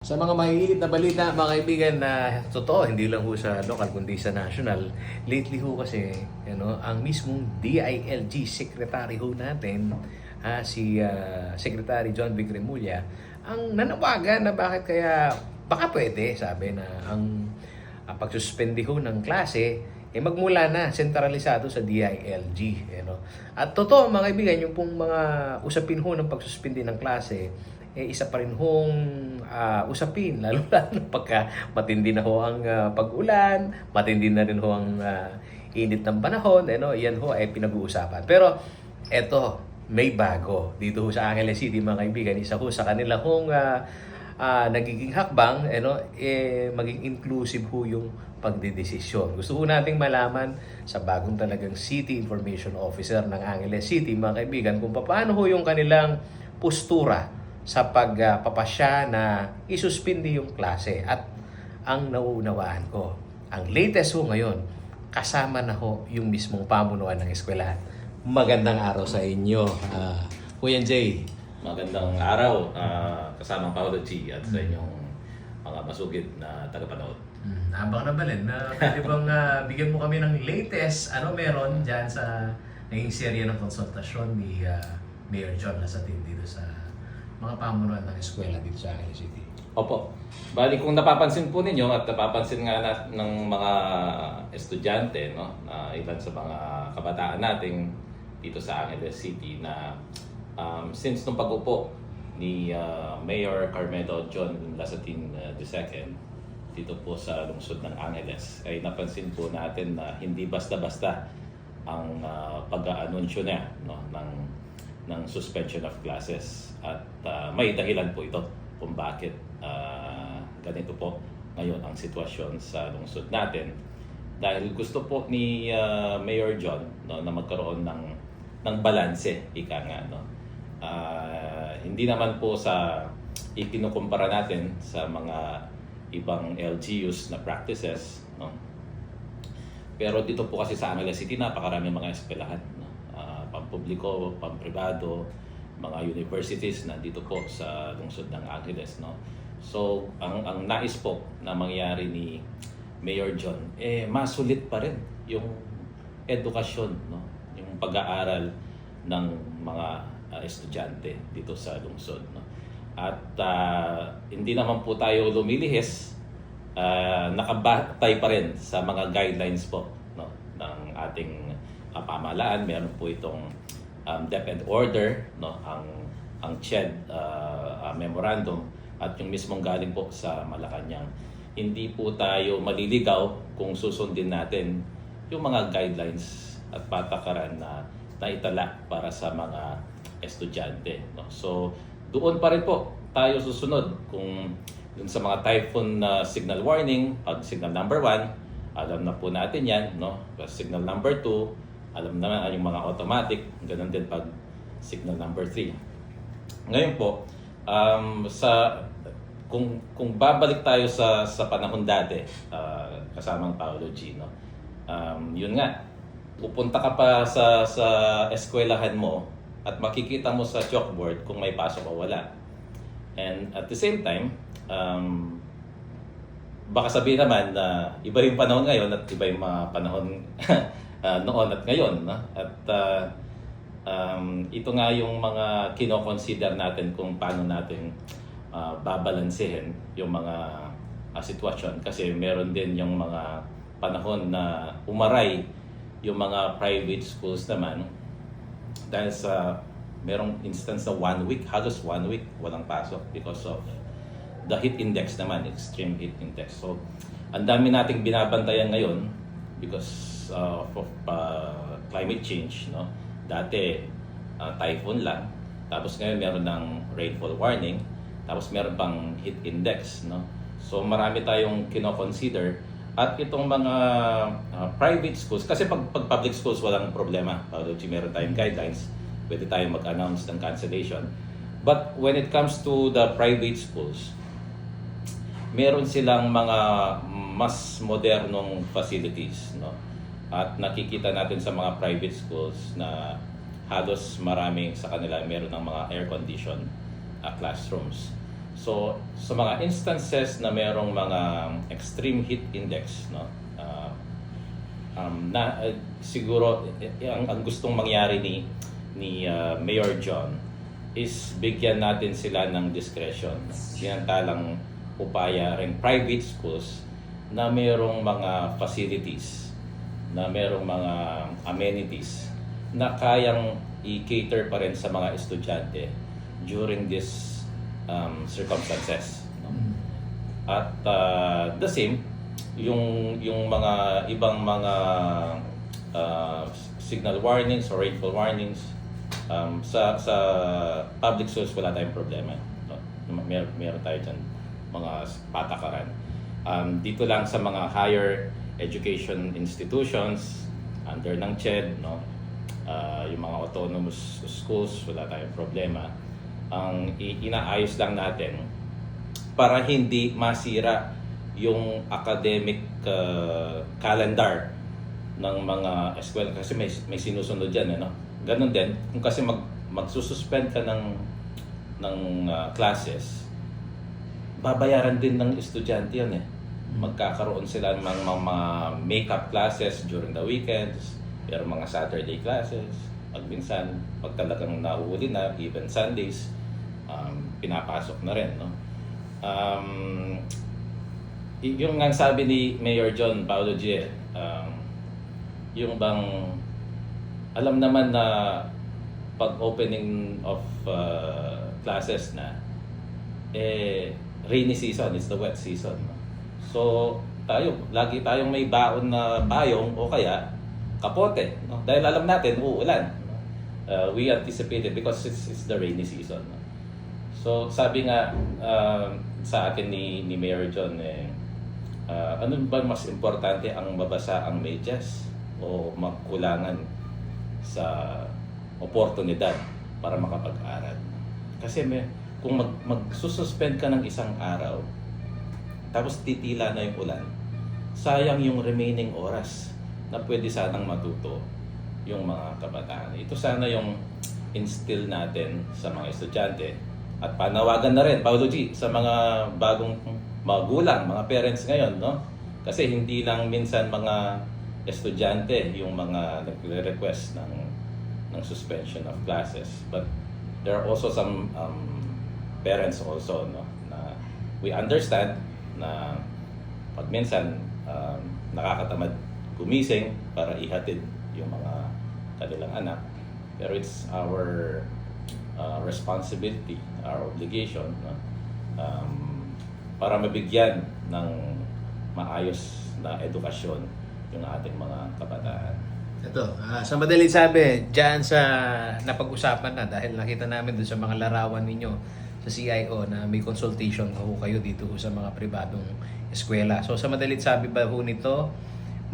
Sa mga mahihilig na balita, mga kaibigan, na totoo, hindi lang ho sa local kundi sa national. Lately ho kasi, ang mismong DILG secretary ho natin, si Secretary John Vic Remulla, ang nanawagan na bakit kaya, baka pwede, sabi na ang pagsuspendi ho ng klase, magmula na sentralisado sa DILG. At totoo mga kaibigan, yung pong mga usapin ho ng pagsuspindi ng klase, isa pa rin hong usapin, lalo na pagka matindi na ho ang pag-ulan, matindi na rin ho ang init ng panahon, yan ho ay pinag-uusapan. Pero eto, may bago dito ho sa Angeles City mga kaibigan, isa ho sa kanila hong nagiging hakbang, maging inclusive ho yung pagdedesisyon. Gusto ho nating malaman sa bagong talagang City Information Officer ng Angeles City, mga kaibigan, kung paano ho yung kanilang postura sa pagpapasya na isuspindi yung klase. At ang nauunawaan ko, ang latest ho ngayon, kasama na ho yung mismong pamunuan ng eskwelahan. Magandang araw sa inyo, Kuya Jay. Magandang araw, kasamang Paolo G at sa inyong mga masugid na tagapanood. Abang na balin, pwede bang bigyan mo kami ng latest, meron dyan sa naging serye ng konsultasyon ni Mayor John Lasatin dito sa mga pamunuan ng eskwela dito sa Angeles City. Opo. Bali kung napapansin po ninyo at napapansin nga ng mga estudyante, na ilan sa mga kabataan nating dito sa Angeles City na since nung pag-upo ni Mayor Carmelo John Lasatin II dito po sa lungsod ng Angeles, ay napansin po natin na hindi basta-basta ang pag-aanunsyo niya ng suspension of classes at may dahilan po ito kung bakit ganito po ngayon ang sitwasyon sa lungsod natin, dahil gusto po ni Mayor John na magkaroon ng balanse, ika nga, hindi naman po sa ikinukumpara natin sa mga ibang LGUs na practices, pero dito po kasi sa Angeles City napakaraming mga eskwelahan, pampubliko, pampribado, mga universities na dito po sa lungsod ng Angeles, So ang nais po na mangyari ni Mayor John, masulit pa rin yung edukasyon, yung pag-aaral ng mga estudyante dito sa lungsod, At hindi naman po tayo lumilihis, nakabatay pa rin sa mga guidelines po, ng ating pamahalaan. Meron po itong DepEd order, ang CHED memorandum, at yung mismong galing po sa Malacanang. Hindi po tayo maliligaw kung susundin natin yung mga guidelines at patakaran na naitala para sa mga estudyante, So doon pa rin po tayo susunod kung dun sa mga typhoon signal warning. Pag signal number 1, alam na po natin yan, Pag signal number 2, alam naman yung mga automatic. Ganun din pag signal number 3. Ngayon po, kung babalik tayo sa panahon dati, kasamang Paolo G, yun nga, pupunta ka pa sa eskwelahan mo at makikita mo sa chalkboard kung may pasok o wala. And at the same time, baka sabihin naman na iba yung panahon ngayon at iba yung mga panahon noon at ngayon. At ito nga yung mga kino-consider natin kung paano natin babalansehin yung mga sitwasyon. Kasi meron din yung mga panahon na umaray yung mga private schools naman dahil sa merong instance na 1 week, halos 1 week walang pasok because of the heat index naman, extreme heat index. So ang dami nating binabantayan ngayon because of climate change, Dati typhoon lang, tapos ngayon meron ng rainfall warning, tapos meron pang heat index, So marami tayong kino-consider. At itong mga private schools, kasi pag public schools walang problema, meron tayong guidelines, pwede tayong mag-announce ng cancellation. But when it comes to the private schools, meron silang mga mas modernong facilities, At nakikita natin sa mga private schools na halos maraming sa kanila meron ng mga air-conditioned classrooms. So, sa mga instances na merong mga extreme heat index, no, siguro ang gustong mangyari ni Mayor John is bigyan natin sila ng discretion. Sinantalang upaya rin private schools na merong mga facilities, na merong mga amenities na kayang i-cater pa rin sa mga estudyante during this circumstances. No? At the same, yung mga ibang mga signal warnings or rainfall warnings, sa public schools wala tayong problema. No? Meron tayo dyan mga patakaran. Dito lang sa mga higher education institutions under ng CHED, no? Yung mga autonomous schools, wala tayong problema. Ang inaayos lang natin para hindi masira yung academic calendar ng mga eskwela kasi may sinusunod diyan, no? Ganun din kung kasi magsususpend ka ng classes, babayaran din ng estudyante yan eh. Magkakaroon sila ng mga makeup classes during the weekends, pero mga Saturday classes, minsan pag talagang nauuli na, even Sundays, pinapasok na rin, no? Yung nga sabi ni Mayor John Paulo G, yung bang alam naman na pag opening of classes na, rainy season, it's the wet season. So, lagi tayong may baon na payong o kaya kapote. No? Dahil alam natin, uulan. We anticipated because it's the rainy season. No? So, sabi nga sa akin ni Mayor John, ano ba mas importante, ang mabasa ang medyas o magkulangan sa oportunidad para makapag-aral? Kasi kung magsususpend ka ng isang araw, tapos titila na yung ulan, sayang yung remaining oras na pwede sanang matuto yung mga kabataan. Ito sana yung instill natin sa mga estudyante at panawagan na rin, Paulo G, sa mga bagong magulang, mga parents ngayon, no? Kasi hindi lang minsan mga estudyante yung mga nagre-request ng suspension of classes, but there are also some parents also, no, na we understand na pag minsan nakakatamad gumising para ihatid yung mga kanilang anak, pero it's our responsibility, our obligation, no, para mabigyan ng maayos na edukasyon yung ating mga kabataan. Ito, sa madaling sabi, dyan sa napag-usapan na, dahil nakita namin doon sa mga larawan ninyo sa CIO na may consultation ho kayo dito sa mga pribadong eskwela. So sa madaling sabi ba ho nito,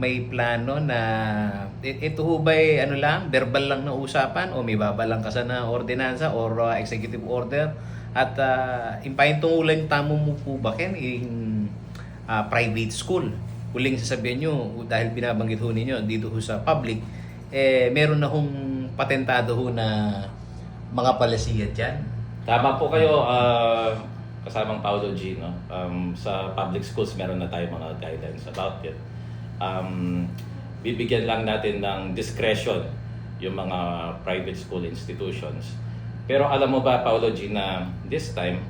may plano na ito ho ba'y ano lang, verbal lang na usapan o may babalangkasan na ordinansa or executive order? At impayong tungulan tamo mo po ba Ken in private school? Huling sasabihin nyo, dahil binabanggit ho ninyo dito ho sa public, meron na hong patentado ho na mga palasiya dyan. Tama po kayo, kasamang Paulo G, no? Sa public schools meron na tayong mga guidelines about it. Bibigyan lang natin ng discretion yung mga private school institutions. Pero alam mo ba, Paulo G, na this time,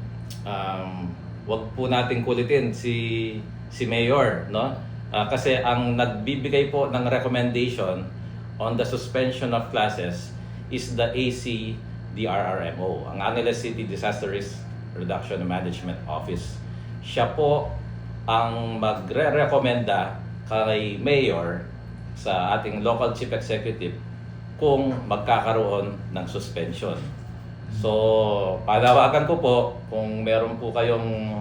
wag po nating kulitin si Mayor, no? Kasi ang nagbibigay po ng recommendation on the suspension of classes is the ACDRRMO, ang Angeles City Disaster Risk Reduction and Management Office. Siya po ang magre-recommenda kay Mayor sa ating local chief executive kung magkakaroon ng suspension. So, panawagan ko po kung meron po kayong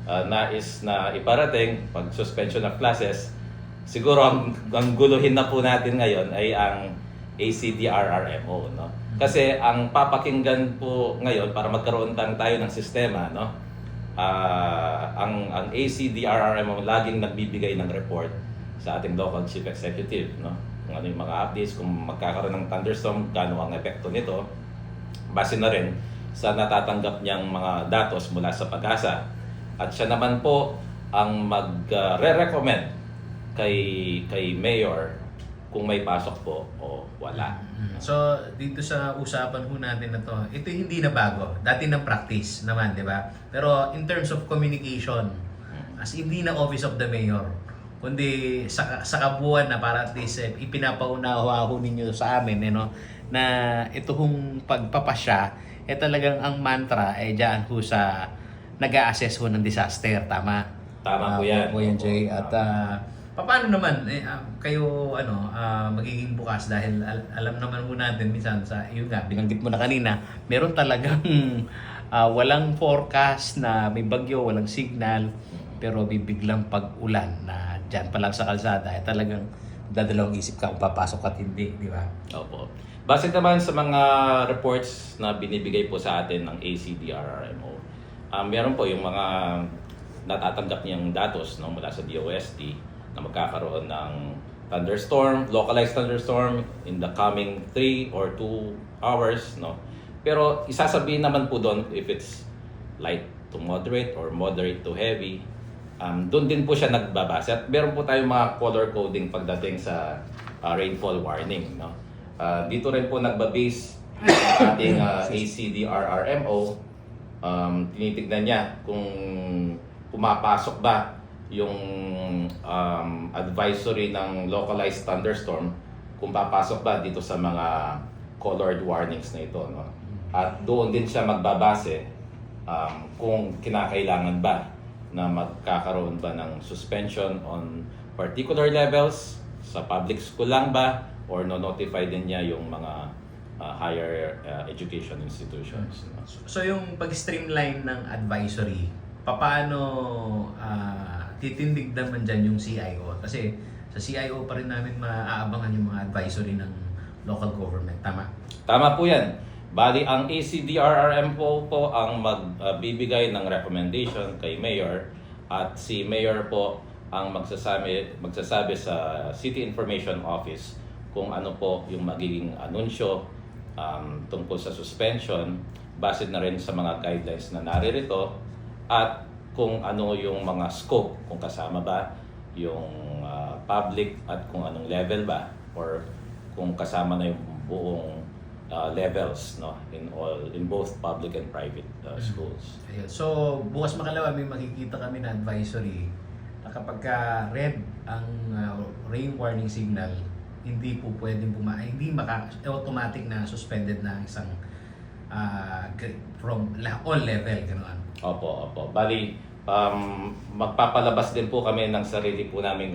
nais na iparating pag suspension of classes, siguro ang guluhin na po natin ngayon ay ang ACDRRMO, no? Kasi ang papakinggan po ngayon para magkaroon tayo ng sistema, no? Ang ACDRRMO laging nagbibigay ng report sa ating local chief executive, no? Kung ano yung mga updates, kung magkakaroon ng thunderstorm, gaano ang epekto nito. Base na rin sa natatanggap niyang mga datos mula sa Pag-asa. At siya naman po ang mag-re-recommend kay Mayor kung may pasok po o wala. So, dito sa usapan ho natin na to, ito hindi na bago. Dati na practice naman, di ba? Pero in terms of communication, as hindi na Office of the Mayor, kundi sa kabuuan na para at least ipinapaunawa ho ninyo sa amin, na ito hong pagpapasya, talagang ang mantra dyan ho sa nag-a-assess ho ng disaster, tama? Tama po yan. Po yan, Jay. At paano naman kayo magiging bukas dahil alam naman mo natin minsan sa yun nga binanggit mo na kanina, meron talagang walang forecast na may bagyo, walang signal, pero bibiglang pag-ulan na diyan pa lang sa kalsada talagang dadalawang isip ka kung papasok at hindi, di ba? Opo. Base naman sa mga reports na binibigay po sa atin ng ACDRRMO, meron po yung mga natatanggap niyang datos mula sa DOST na magkakaroon ng thunderstorm, localized thunderstorm in the coming 3 or 2 hours, Pero isasabihin naman po doon if it's light to moderate or moderate to heavy. Doon din po siya nagbabase. At meron po tayong mga color coding pagdating sa rainfall warning, dito rin po nagbabase ang ating ACDRRMO. Tinitignan niya kung pumapasok ba yung advisory ng localized thunderstorm, kung papasok ba dito sa mga colored warnings na ito, At doon din siya magbabase kung kinakailangan ba na magkakaroon ba ng suspension on particular levels, sa public school lang ba, or no-notify din niya yung mga higher education institutions. So yung pag-streamline ng advisory, paano titindig naman dyan yung CIO? Kasi sa CIO pa rin namin maaabangan yung mga advisory ng local government. Tama? Tama po yan. Bali, ang ACDRRM po ang magbibigay ng recommendation kay Mayor, at si Mayor po ang magsasabi sa City Information Office kung ano po yung magiging anunsyo tungkol sa suspension, base na rin sa mga guidelines na naririto, at kung ano yung mga scope, kung kasama ba yung public at kung anong level ba, or kung kasama na yung buong levels in both public and private schools. Ayun. So bukas makalawa may makikita kami na advisory na kapag red ang rain warning signal, hindi po pwedeng hindi automatic na suspended na isang from all level, ganoon. Opo. Bali, magpapalabas din po kami ng sarili po naming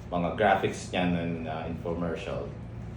mga graphics niyan and infomercial